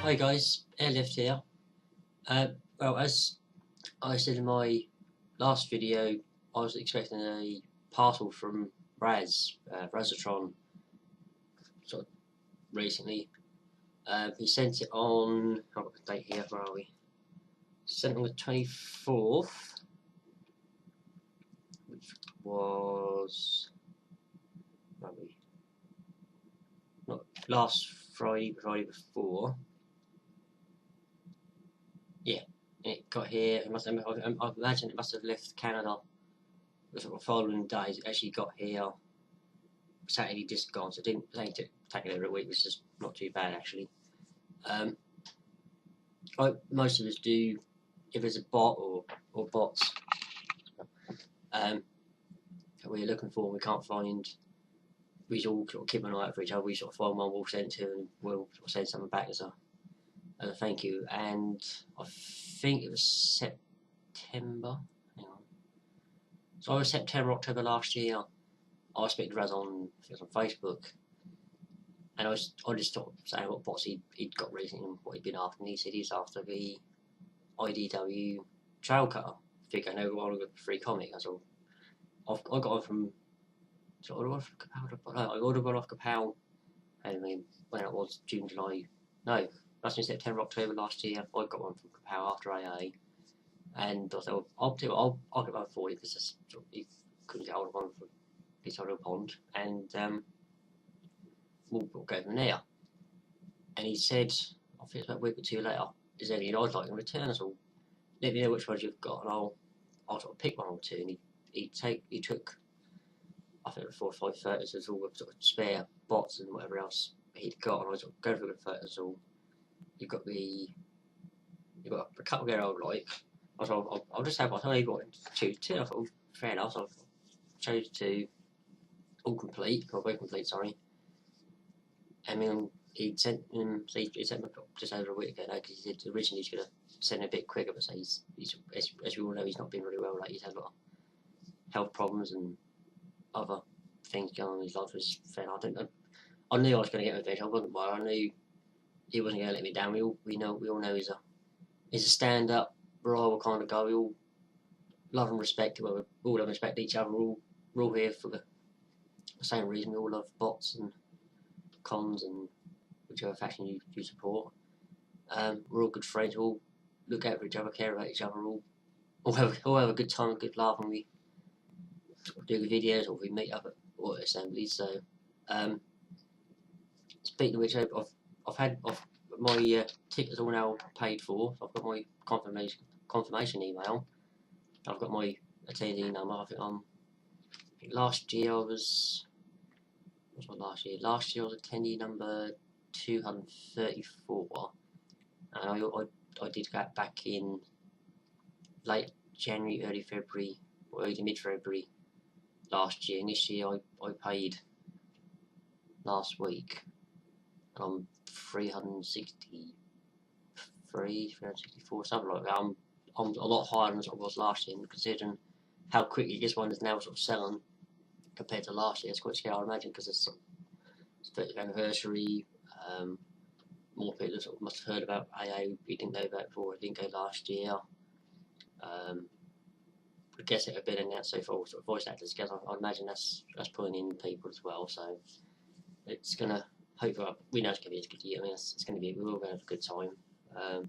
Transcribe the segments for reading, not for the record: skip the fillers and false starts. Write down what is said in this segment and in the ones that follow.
Hi guys, Airlift here. Well, as I said in my last video, I was expecting a parcel from Razz, Razzatron, sort of recently. He sent it on, I've got the date here, where are we? Sent it on the 24th, which was, where are we? Not last Friday, but Friday before. Yeah, it got here. I imagine it must have left Canada the sort of following days. It actually got here Saturday, just gone. So it didn't take it over a week, which is not too bad actually. Like most of us do, if there's a bot or bots that we're looking for and we can't find, we all sort of keep an eye out for each other. We sort of find one we'll send to and we'll sort of send something back as a thank you. And I think it was September. Hang on. So it was September, October last year. I spoke to Razz on Facebook, and I just thought saying what bots he'd got recently and what he'd been after. And he said he's after the IDW trail cutter. I think I know one of the free comic. I thought I got one from. So I ordered one off Kapow. I mean, when it was June, July. No, that's in September, October last year. I got one from Kapow after AA, and I thought I'll get one for you because you couldn't get hold of one from this side of the pond, and we'll go from there. And he said, I think it's about a week or two later, is there anything I'd like in return? So let me know which ones you've got, and I'll sort of pick one or two. And he took, I think 4 or 5 photos of all the sort of spare bots and whatever else he'd got, and I sort of go through the photos all. You've got a couple there I like. I thought I'll just have one. I only got two. I thought fair enough. So I chose 2, all complete, or very complete, sorry. And then he sent me just over a week ago because he said originally he was going to send it a bit quicker, but so he's as we all know, he's not been really well. Like he's had a lot of health problems and other things going on in his life. Was fair. I knew I was going to get revenge. I wasn't worried. I knew he wasn't going to let me down. We all know he's a stand-up, reliable kind of guy. We all love and respect. We all love and respect each other. We're all here for the same reason. We all love bots and cons and whichever faction you support. We're all good friends. We all look out for each other, care about each other. All have a good time, a good laugh when we do the videos or we meet up at auto assemblies. So, speaking of which, I've had my tickets all now paid for. So I've got my confirmation email. I've got my attendee number. I think last year I was. What's my last year? Last year I was attendee number 234, and I did that back in late January, early February, or early mid-February last year. And this year I paid last week, and I'm 363, 364, something like that. I'm a lot higher than what I was last year, and considering how quickly this one is now sort of selling compared to last year, it's quite scary, I imagine, because it's 30th anniversary. More people sort of must have heard about AA. We didn't know about before. It didn't go last year. I guess it had been announced so far, sort of voice actors. Because I imagine that's pulling in people as well. So it's gonna hopefully we know it's gonna be a good year. I mean, it's gonna be, we're all gonna have a good time. I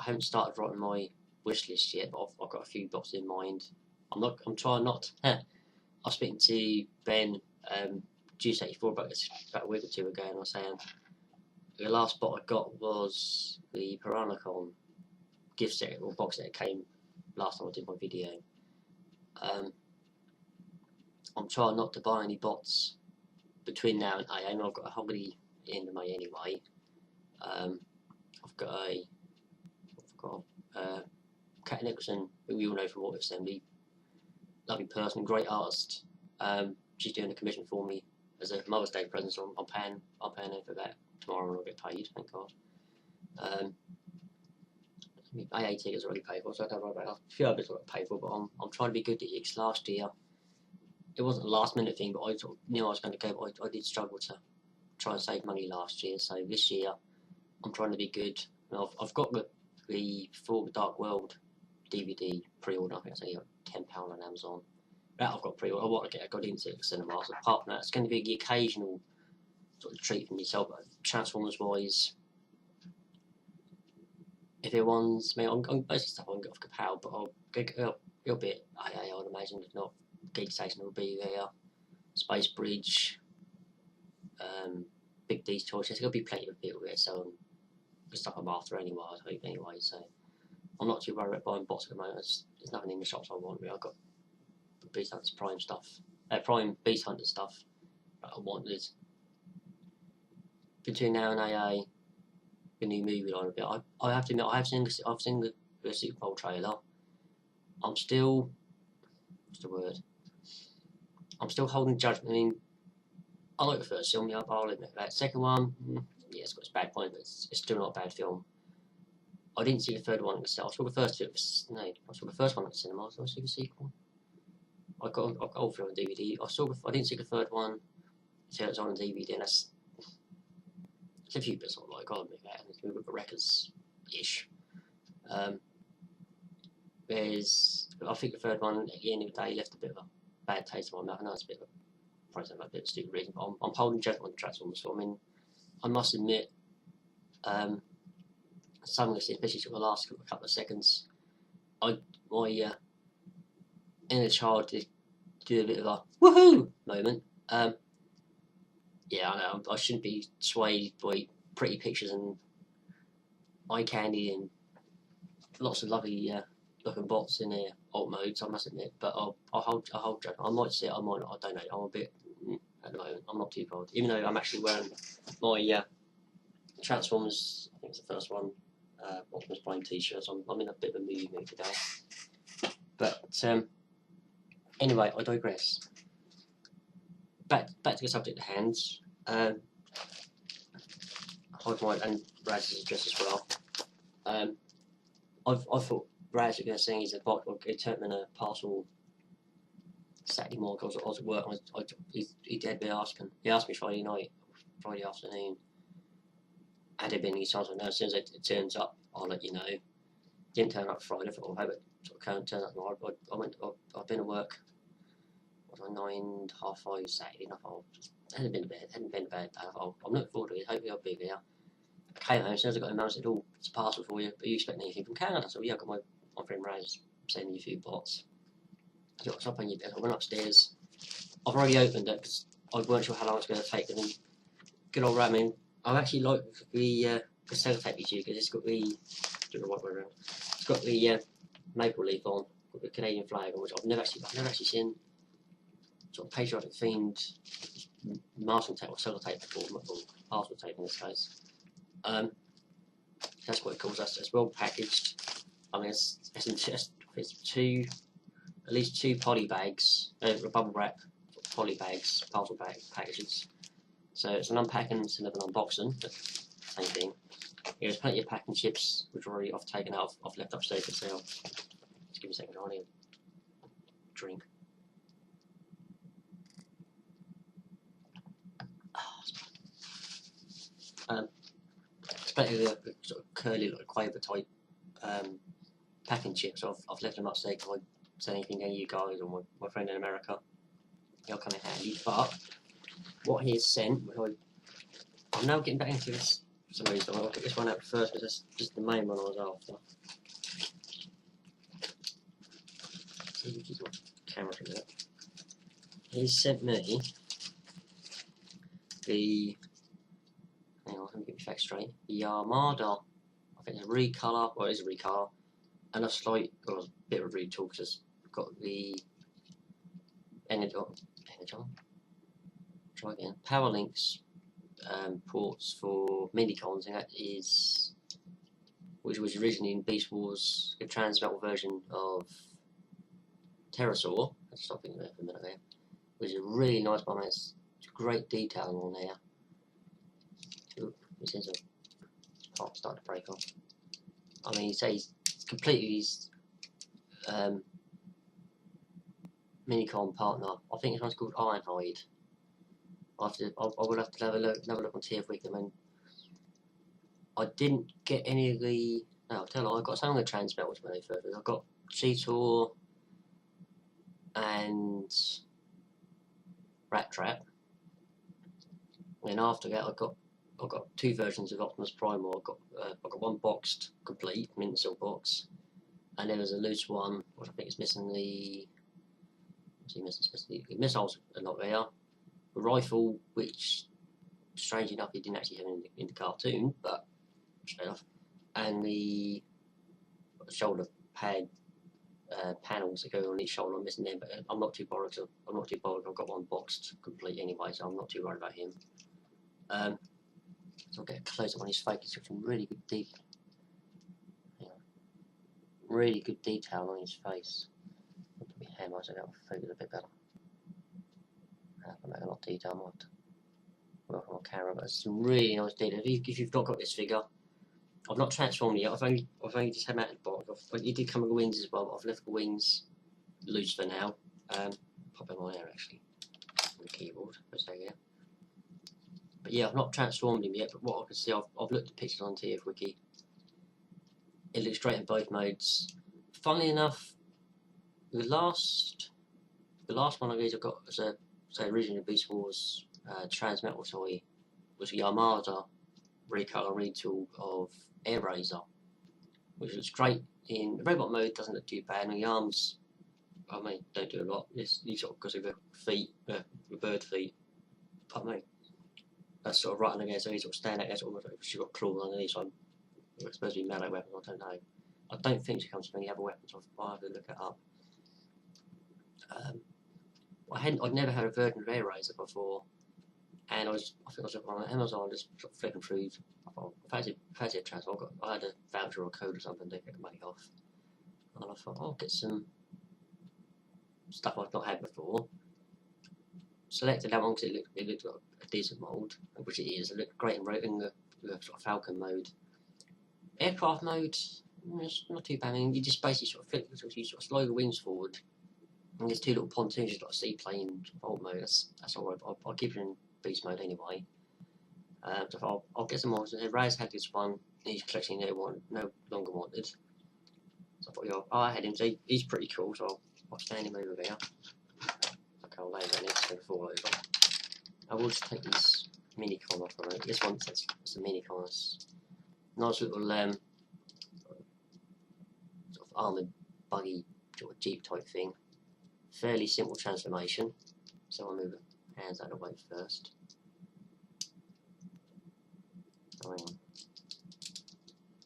haven't started writing my wish list yet, but I've got a few bots in mind. I'm trying not. I was speaking to Ben Juice 84 about a week or 2 ago, and I was saying the last bot I got was the Piranacon gift set or box set that came last time I did my video. I'm trying not to buy any bots between now and AA. I know I've got a holiday in the May anyway. I've got Kat Nicholson, who we all know from Auto Assembly, lovely person, great artist. She's doing a commission for me as a Mother's Day present, so I'm paying her for that tomorrow, and I'll get paid, thank God. AA tickets already paid for, so I don't worry about it. A few others I've got paid for, but I'm trying to be good at it. Last year, it wasn't a last minute thing, but I sort of knew I was going to go, but I did struggle to try and save money last year. So this year, I'm trying to be good. I've got the For the Dark World DVD pre-order. I think it's only like £10 on Amazon. That I've got pre-order. I want to get. I got into the cinema. So apart from that, it's going to be the occasional sort of treat for myself. But Transformers wise, if it one's me, I'm basically stuff I can get off Kapow, but it'll be I would imagine. If not, Geek Station will be there. Space Bridge, Big D's Toy Chest. There'll be plenty of people there selling the stuff I'm after anyway. I hope anyway. So I'm not too worried about buying bots at the moment. There's nothing in the shops I want. Really. I've got Beast Hunters Prime stuff, Prime Beast Hunter stuff that I wanted. Between now and AA, the new movie line a bit. I have to admit, I've seen the Super Bowl trailer. I'm still, what's the word? I'm still holding judgment. I mean, I like the first film. Yeah, I'll admit that. Second one, yeah, it's got its bad point, but it's still not a bad film. I didn't see the third one at the cinema. I saw the first two. I saw the first one at the cinema. So I see the sequel. I got all three on DVD. I didn't see the third one until it was on DVD, and it's a few bits I like. I'll admit that. It's with the records ish. I think the third one at the end of the day left a bit of a bad taste in my mouth. I know it's a bit of probably a bit of a stupid reason, but I'm holding judgment on the Transformers. So I mean, I must admit, some of this, especially for the last couple of seconds, my inner child did do a bit of a woohoo moment. Yeah, I know I shouldn't be swayed by pretty pictures and eye candy and lots of lovely looking bots in their alt modes. I must admit, but I'll hold judgment. I might see it, I might not. I don't know. I'm a bit at the moment. I'm not too bothered, even though I'm actually wearing my Transformers. I think it's the first one. Optimus Prime t-shirts. I'm in a bit of a movie mood today. But anyway, I digress. Back to the subject at hand. And Razz's address as well. I thought Razz was going to sing his bot would turn in a parcel Saturday morning. I was at work. He did me asking. He asked me Friday night, Friday afternoon. Had it been any chance? I know as soon as it turns up, I'll let you know. Didn't turn up Friday. I thought, I hope it sort of can't turn up tomorrow. I've been at work. What was I 9, half 5 Saturday? And I thought, hadn't been a bad day. I thought, I'm looking forward to it. Hopefully I'll be there. Came home as soon as I got home. I said, "Oh, it's a parcel for you. Are you expecting anything from Canada?" So yeah, I got my friend Razz sending me a few bots. I got what's up on your desk. I went upstairs. I've already opened it because I weren't sure how long it's going to take. And then good old Ramin. I actually like the sellotape you because it's got the right way around. It's got the maple leaf on, got the Canadian flag on, which I've never actually seen sort of patriotic themed masking tape or sellotape before, or parcel tape in this case. That's quite cool. It's well packaged. I mean, it's at least two poly bags, bubble wrap poly bags, parcel bag packages. So it's an unpacking instead of an unboxing, but same thing. There's plenty of packing chips which are already taken out. I've left upstairs for sale. Just give me a second. I need a drink. It's plenty of the sort of curly, like Quaver type packing chips. I've left them upstairs because I send anything to you guys or my friend in America. They'll come in handy. But what he has sent, I'm now getting back into this for some reason. I'll get this one out first because that's just the main one I was after. See if he's got camera in it. He's sent me the. Hang on, let me get my facts straight. The Armada. I think it's a recolour. Well, it is a recolour. And a slight, well, a bit of a retool because it's got the Energon. Try again. Power links ports for minicons, and that is, which was originally in Beast Wars, the transmetal version of Pterosaur. Let's stop thinking about it for a minute there. Which is a really nice one. It's great detailing on there. Ooh, this is a part starting to break off. I mean, he says completely his minicon partner. I think this one's called Ironhide. I will have to have a look on TF Week. I mean, I didn't get any of the. No, I'll tell you, I got some of the transmetals when they first. I got Cheetor and Rat Trap. And then after that, I got 2 versions of Optimus Primal. I got one boxed complete, Minsel box, and there was a loose one, which I think is missing the. The missiles are not there. The rifle, which strangely enough, he didn't actually have in the cartoon, but fair enough. And the shoulder pad panels that go on each shoulder, I'm missing them, but I'm not too bothered. I'm not too bothered. I've got one boxed complete anyway, so I'm not too worried about him. So I'll get a close up on his face. He's got some really good detail. Really good detail on his face. Put my hammer so that'll focus a bit better. I can make a lot of detail. I might work on my camera, but it's some really nice detail. If you've not got this figure, I've not transformed it yet. I've only just had him out of the box. He did come with the wings as well, but I've left the wings loose for now. Pop in my hair actually on the keyboard. Yeah. But yeah, I've not transformed him yet. But what I can see, I've looked at pictures on TF Wiki. It looks great in both modes. Funnily enough, the last one of these I got as a original Beast Wars Transmetal toy was a Yamada recolor retool of Air Razor, which looks great in the robot mode. Doesn't look too bad, and the arms, I mean, don't do a lot. These sort of because of the feet, the bird feet. I mean, that's sort of right underneath, so he sort of stand out there, sort of. She's got claws underneath, so it's supposed to be melee weapons. I don't know. I don't think she comes with any other weapons. I'll have to look it up. I'd never had a version of Air Razor before, and I think I was on Amazon just sort of flipping through. I thought, fancy a transfer. I had a voucher or a code or something to get the money off, and I thought I'll get some stuff I've not had before. Selected that one because it looked like a decent mould, which it is. It looked great in the sort of Falcon mode. Aircraft mode, it's not too bad. I mean, you just basically sort of flip, you sort of slow the wings forward. And there's 2 little pontoons, like a seaplane alt mode. That's alright. I'll keep it in beast mode anyway. So I'll get some more. Razz had this one. He's collecting no longer wanted. So I thought, yeah, I had him. So he's pretty cool. So I'll stand him over there. Okay, I'll lay him on it. It's going to fall over. I will just take this mini con off of it. This one says it's a mini con. It's nice little sort of armoured buggy sort of jeep type thing. Fairly simple transformation, so I'll move the hands out of the way first.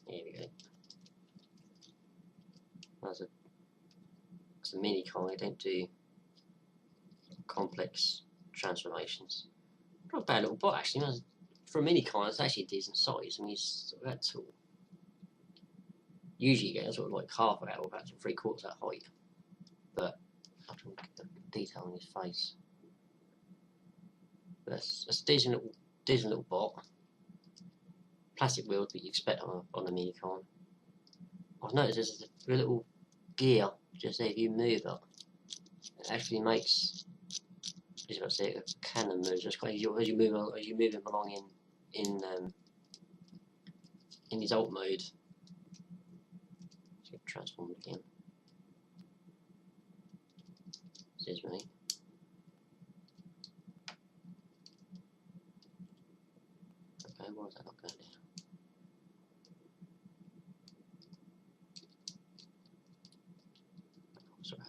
Here we go. That's a mini con. I don't do complex transformations. Not a bad little bot actually. For a mini con, it's actually a decent size. I mean, it's sort of that tall. Usually you get sort of like half of that or about 3/4 that height, but I have to look at the detail on his face. But that's a decent little bot. Plastic wheels that you expect on a mini con. I've noticed there's a little gear just there. If you move it, it actually makes. I was about to say a cannon moves. It's quite easy as you move him along in his alt mode. Let's get transformed again. This is me. Okay, why is that not going down? Sorry.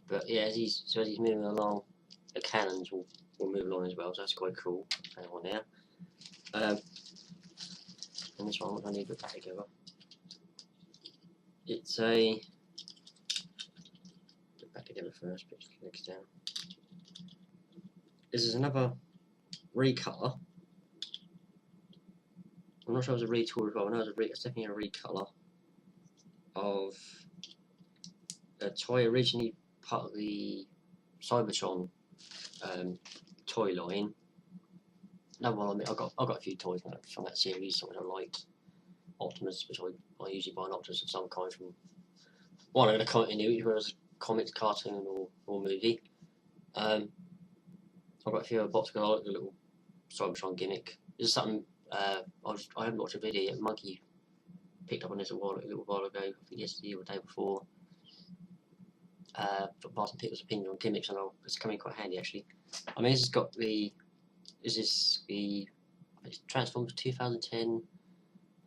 But yeah, as he's moving along, the cannons will move along as well, so that's quite cool. Hang on there. And this one, I need to put that together. It's a. Put it back together first, but it clicks down. This is another recolor. I'm not sure it was a retool as well. I know it's definitely a recolor of a toy originally part of the Cybertron toy line. No, well, I mean, I got a few toys from that series, which I liked. Optimus, which I usually buy an Optimus of some kind from one of the continuity, whether it's a comics, cartoon, or movie. I've got a few other bots because I like the little Cybertron gimmick. This is something I haven't watched a video yet. Monkey picked up on this a little while ago, I think yesterday or the day before. For Barton Pickle's opinion on gimmicks, and it's coming quite handy actually. I mean, this has got the. Is this the? It's Transformers 2010.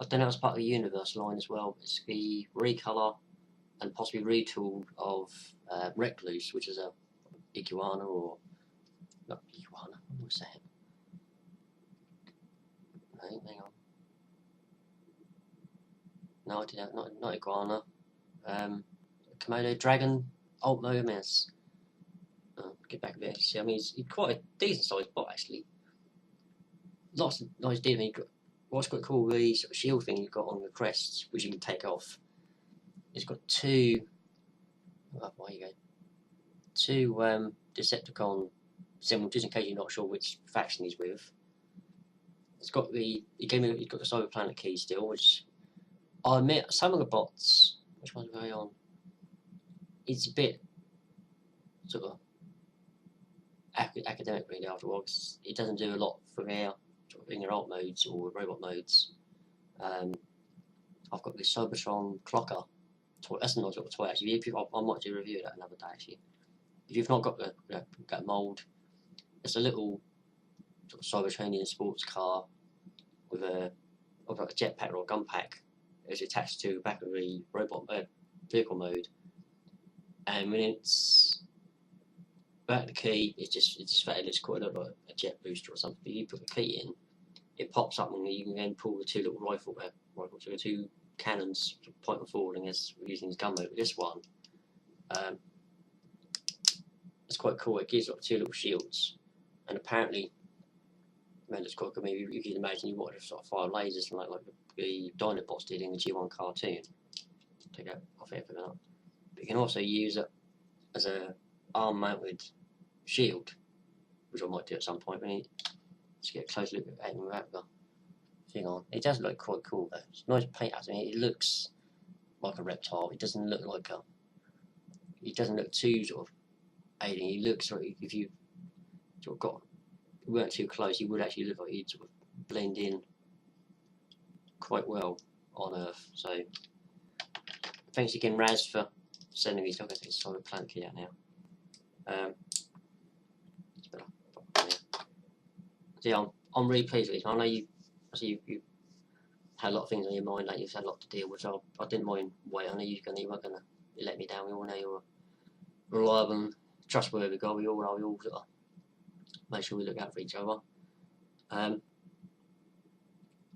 I don't know. It's part of the Universe line as well. It's the recolor and possibly retool of Recluse, which is a iguana or not iguana. What was that? No, hang on. No, I didn't. Not iguana. Komodo dragon. Alt mode mess. Get back a bit. See, I mean, he's quite a decent sized bot actually. Lots of nice dealing. What's quite cool, the sort of shield thing you've got on the crests, which you can take off. It's got two. Oh, there you go. Two Decepticon symbols, just in case you're not sure which faction he's with. It's got the. He's got the Cyber Planet key still, which I admit some of the bots. Which one's going on? It's a bit sort of academic really after a while, because it doesn't do a lot for air sort of in your alt modes or robot modes. I've got this Cybertron clocker toy. That's a nice little toy actually. I might do a review of that another day actually. If you've not got that mould, it's a little sort of Cybertronian sports car with a jetpack or a gun pack. It's attached to the back of the robot vehicle mode. And when it's back the key, it's just fat. It looks quite a lot like a jet booster or something. But you put the key in, it pops up, and you can then pull the two little so the two cannons, point them forward, and guess using his gun mode. With this one, it's quite cool. It gives like two little shields, and apparently, man, it's quite good. Maybe you can imagine you wanted to sort of fire lasers like the Dinobots did in the G1 cartoon. Take that off here for that. You can also use it as a arm-mounted shield, which I might do at some point. Let's get a close look at it without the thing on. It does look quite cool though. It's nice paint. I mean, it looks like a reptile. It doesn't look like a. It doesn't look too sort of alien. It looks sort of, if you sort of weren't too close, you would actually look like you'd sort of blend in quite well on Earth. So thanks again, Razz, for sending these. I'm going to take the Cyber Planet key out now. Yeah, I'm really pleased with these. I know you had a lot of things on your mind, like you've had a lot to deal with, so I didn't mind waiting. I know you weren't going to let me down. We all know you're a reliable and trustworthy guy. We all are. We all sort of make sure we look out for each other. I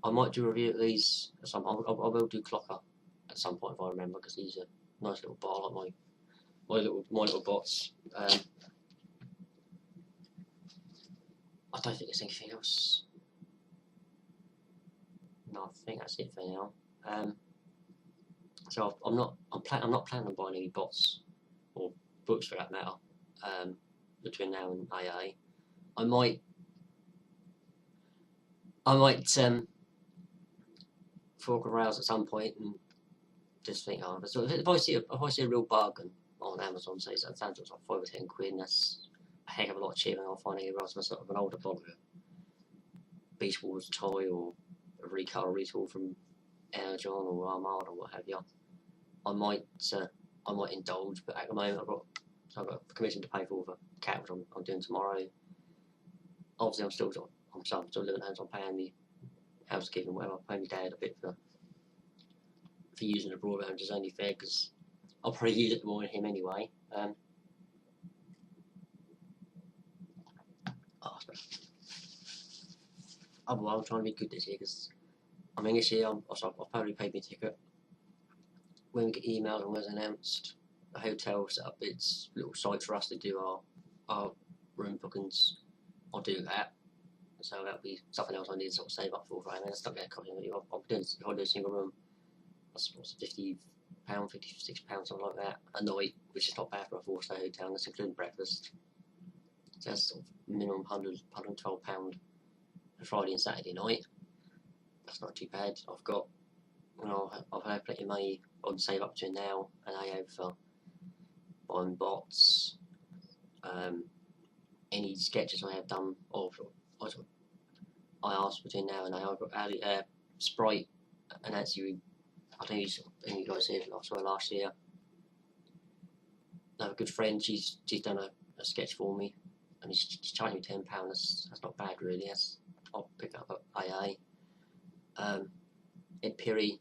might do a review of these at some point. I will do Clocker at some point if I remember, because he's a nice little bar like my little bots. I don't think there's anything else. No, I think that's it for now. So I'm not planning on buying any bots or books for that matter. Between now and AA, I might fork a rouse at some point and just think, oh, so if I see a real bargain on Amazon, say that sounds like 5 or 10 quid, and that's a heck of a lot cheaper than I'll find anywhere else. Sort of an older bottle of Beast Wars toy or a recolor retool from Energon or Armada or what have you. I might indulge, but at the moment I've got a commission to pay for the cat, which I'm doing tomorrow. Obviously, I'm still living at home, so I'm paying me housekeeping, whatever. I'm paying my dad a bit for using the broadband, which is only fair because I'll probably use it more than him anyway. I'll try and be good this year, because I mean this year I'll probably pay my ticket. When we get emails and when it's announced, the hotel set up its little site for us to do our room bookings. I'll do that. So that'll be something else I need to sort of save up for. Right, I mean, it's not going to cost me. I'll do a single room. That's £50, £56, something like that a night, which is not bad for a 4-star hotel. And that's including breakfast. So that's sort of minimum £112 for Friday and Saturday night. That's not too bad. I've had plenty of money on save up to now, and I have for buying bots. Any sketches I have done of I asked between now and then. I've got Ali, Sprite and Nancy. I think you guys here last year. I have a good friend. She's done a sketch for me, and she's charging me £10. That's not bad really. I'll pick up at AA. Ed Peary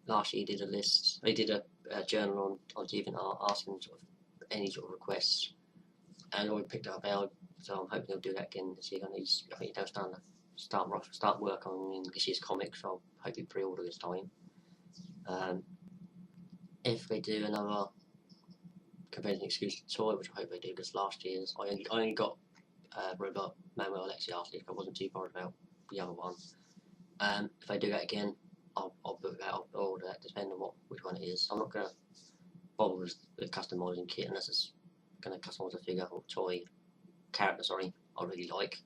last year did a list. He did a journal on DeviantArt asking sort of any sort of requests, and I picked up Al. So I'm hoping he'll do that again this year. I think he'll start work on this year's comics. So I hope he pre-order this time. If they do another convention exclusive toy, which I hope they do, because last year's I only got Robot Manuel Alexi last year. I wasn't too bothered about the other one. If they do that again, I'll book that. I'll order that, depending on which one it is. I'm not gonna bother with the customising kit unless it's gonna customise a figure or toy character. Sorry, I really like.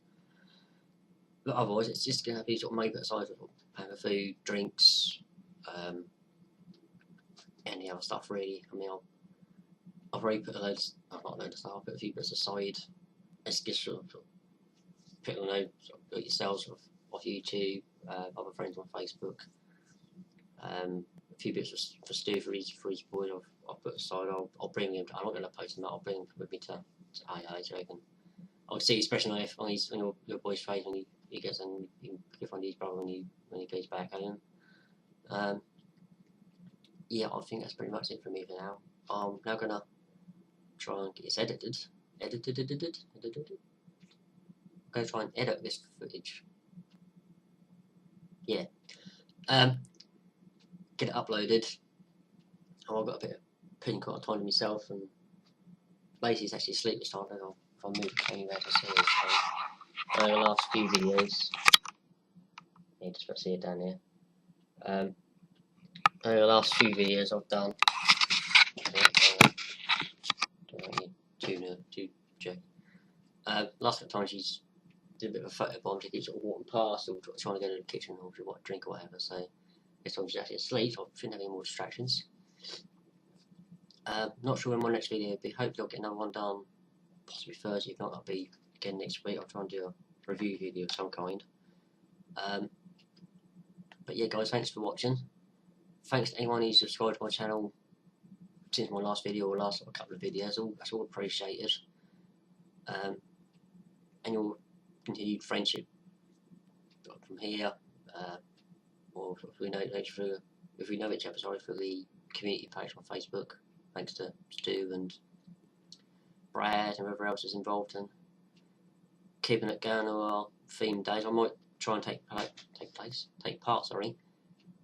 But otherwise, it's just gonna be sort of made for the size of paying for food, drinks, any other stuff really. I mean, I've already put not loads of stuff. I'll put a few bits aside. It's just sort of people know sort of yourselves off YouTube, other friends on Facebook. A few bits for Stu for his boys I'll put aside. I'll bring him. I'm not going to post them out. I'll bring him with me to AA so I'll see, especially on your boy's face when he gets in. You can give one to his brother when he goes back home. Yeah, I think that's pretty much it for me for now. I'm now gonna try and get this edited. I'm gonna try and edit this footage. Yeah. Get it uploaded. I've got a bit of putting quite time to myself, and basically it's actually asleep this time. I don't know if I move it anywhere to see it. So, the last few videos. Yeah, just about to see it down here. The last few videos I've done. Too joke. Last couple of times she's did a bit of a photo bomb. She keeps sort of walking past or trying to go to the kitchen or what drink or whatever. So this time she's actually asleep. So I shouldn't have any more distractions. Not sure when my next video will be. Hopefully I'll get another one done, possibly Thursday. If not, that'll be again next week. I'll try and do a review video of some kind. But yeah, guys, thanks for watching. Thanks to anyone who's subscribed to my channel since my last video or last couple of videos. That's all appreciated. And your continued friendship from here, or if we know each other, through the community page on Facebook. Thanks to Stu and Brad and whoever else is involved in keeping it going on our theme days. I might try and take part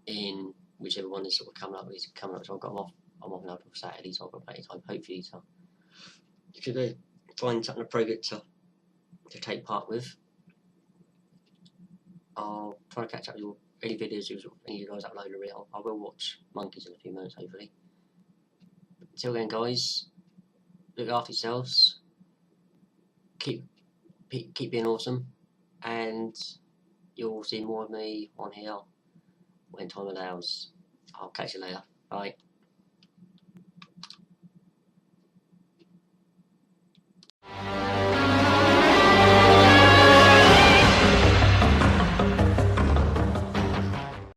in whichever one is sort of coming up. So I'm off now till Saturday, so I've got plenty of time, hopefully, to find something appropriate to take part with. I'll try to catch up with any videos any of you guys upload. I will watch Monkeys in a few minutes, hopefully. Until then, guys, look after yourselves. Keep being awesome, and you'll see more of me on here when time allows. I'll catch you later. Bye.